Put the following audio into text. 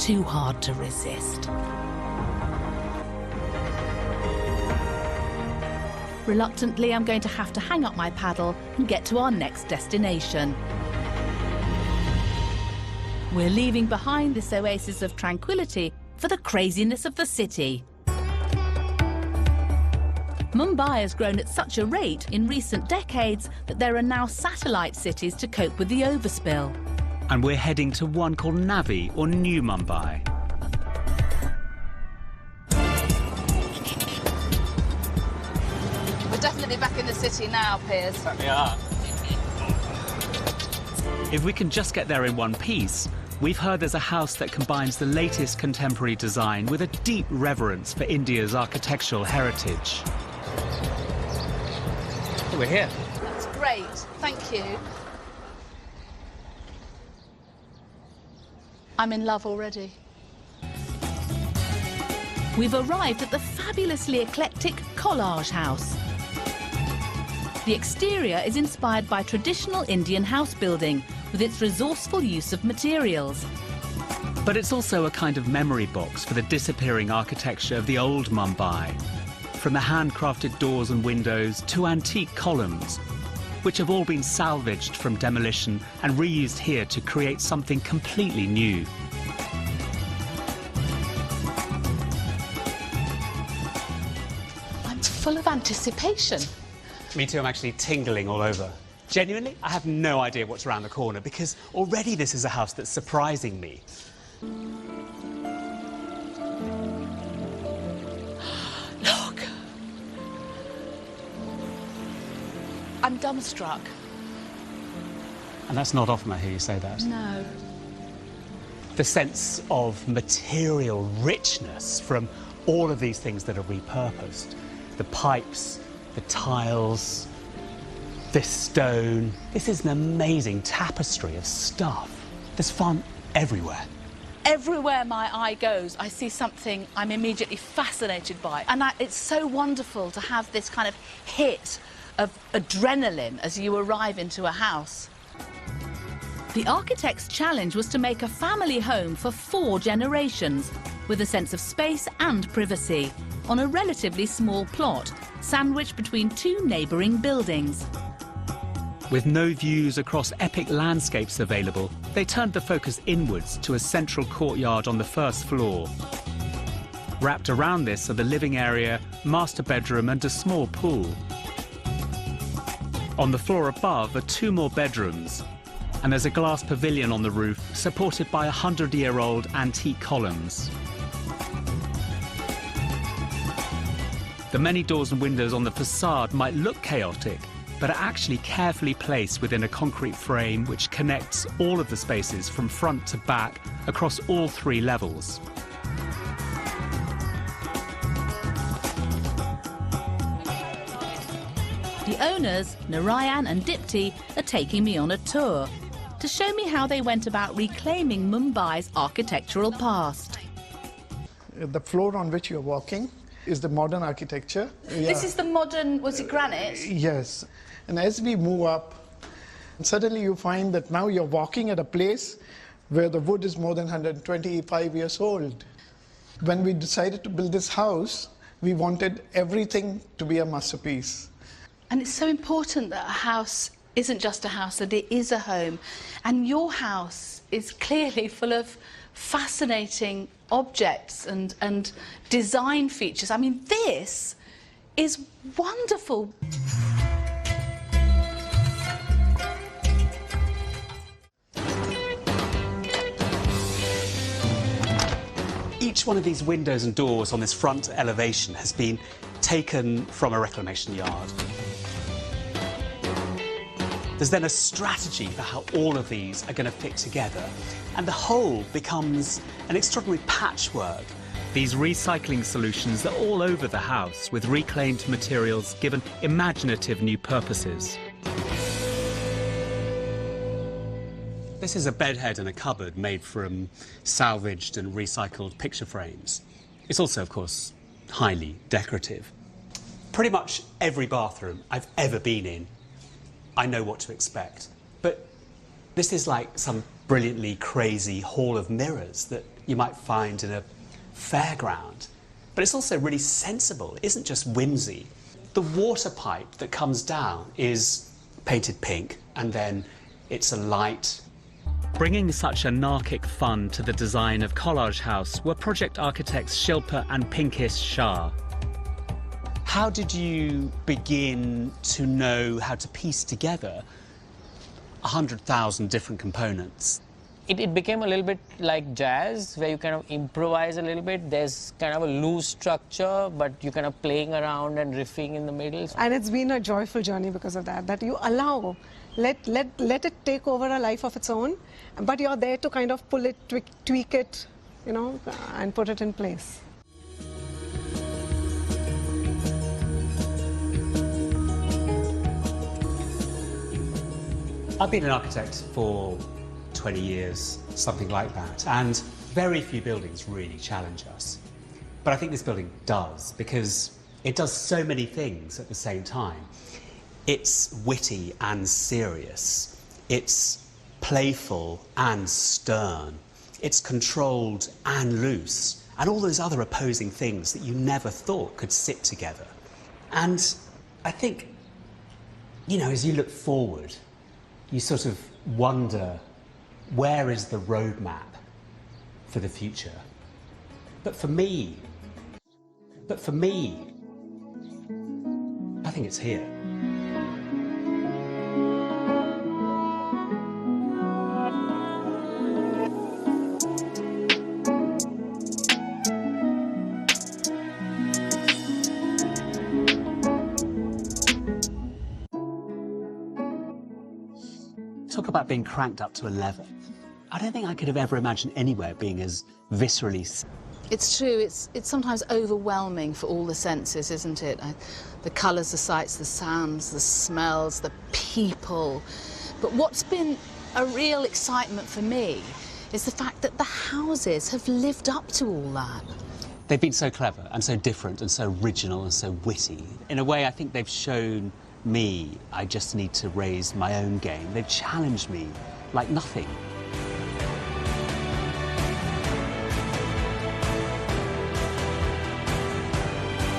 too hard to resist. Reluctantly, I'm going to have to hang up my paddle and get to our next destination. We're leaving behind this oasis of tranquility for the craziness of the city. Mumbai has grown at such a rate in recent decades that there are now satellite cities to cope with the overspill. And we're heading to one called Navi, or New Mumbai. We're definitely back in the city now, Piers. We are. If we can just get there in one piece, we've heard there's a house that combines the latest contemporary design with a deep reverence for India's architectural heritage. Oh, we're here. That's great, thank you. I'm in love already. We've arrived at the fabulously eclectic Collage House. The exterior is inspired by traditional Indian house building with its resourceful use of materials. But it's also a kind of memory box for the disappearing architecture of the old Mumbai. From the handcrafted doors and windows to antique columns, which have all been salvaged from demolition and reused here to create something completely new. I'm full of anticipation. Me too, I'm actually tingling all over. Genuinely, I have no idea what's around the corner because already this is a house that's surprising me. Look. I'm dumbstruck. And that's not often I hear you say that. No. The sense of material richness from all of these things that are repurposed. The pipes, the tiles, this stone. This is an amazing tapestry of stuff. There's fun everywhere. Everywhere my eye goes, I see something I'm immediately fascinated by. And it's so wonderful to have this kind of hit of adrenaline as you arrive into a house. The architect's challenge was to make a family home for 4 generations, with a sense of space and privacy, on a relatively small plot, sandwiched between 2 neighbouring buildings. With no views across epic landscapes available, they turned the focus inwards to a central courtyard on the first floor. Wrapped around this are the living area, master bedroom and a small pool. On the floor above are 2 more bedrooms, and there's a glass pavilion on the roof supported by 100-year-old antique columns. The many doors and windows on the facade might look chaotic, but are actually carefully placed within a concrete frame which connects all of the spaces from front to back across all 3 levels. The owners, Narayan and Dipti, are taking me on a tour to show me how they went about reclaiming Mumbai's architectural past. The floor on which you're walking is the modern architecture. This is the modern, was it granite? Yes. And as we move up, suddenly you find that now you're walking at a place where the wood is more than 125 years old. When we decided to build this house, we wanted everything to be a masterpiece. And it's so important that a house isn't just a house, that it is a home. And your house is clearly full of fascinating objects and design features. I mean, this is wonderful. Each one of these windows and doors on this front elevation has been taken from a reclamation yard. There's then a strategy for how all of these are going to fit together, and the whole becomes an extraordinary patchwork. These recycling solutions are all over the house, with reclaimed materials given imaginative new purposes. This is a bedhead and a cupboard made from salvaged and recycled picture frames. It's also, of course, highly decorative. Pretty much every bathroom I've ever been in, I know what to expect. But this is like some brilliantly crazy hall of mirrors that you might find in a fairground. But it's also really sensible. It isn't just whimsy. The water pipe that comes down is painted pink, and then it's a light. Bringing such anarchic fun to the design of Collage House were project architects Shilpa and Pinkesh Shah. How did you begin to know how to piece together 100,000 different components? It became a little bit like jazz, where you kind of improvise a little bit. There's kind of a loose structure, but you're kind of playing around and riffing in the middle. And it's been a joyful journey because of that, that you allow, let it take over a life of its own, but you're there to kind of pull it, tweak it, you know, and put it in place. I've been an architect for 20 years, something like that, and very few buildings really challenge us. But I think this building does, because it does so many things at the same time. It's witty and serious. It's playful and stern. It's controlled and loose, and all those other opposing things that you never thought could sit together. And I think, you know, as you look forward, you sort of wonder, where is the roadmap for the future? But for me, I think it's here. Talk about being cranked up to 11. I don't think I could have ever imagined anywhere being as viscerally... It's true, it's sometimes overwhelming for all the senses, isn't it? The colours, the sights, the sounds, the smells, the people. But what's been a real excitement for me is the fact that the houses have lived up to all that. They've been so clever and so different and so original and so witty. In a way, I think they've shown me I just need to raise my own game. They've challenged me like nothing.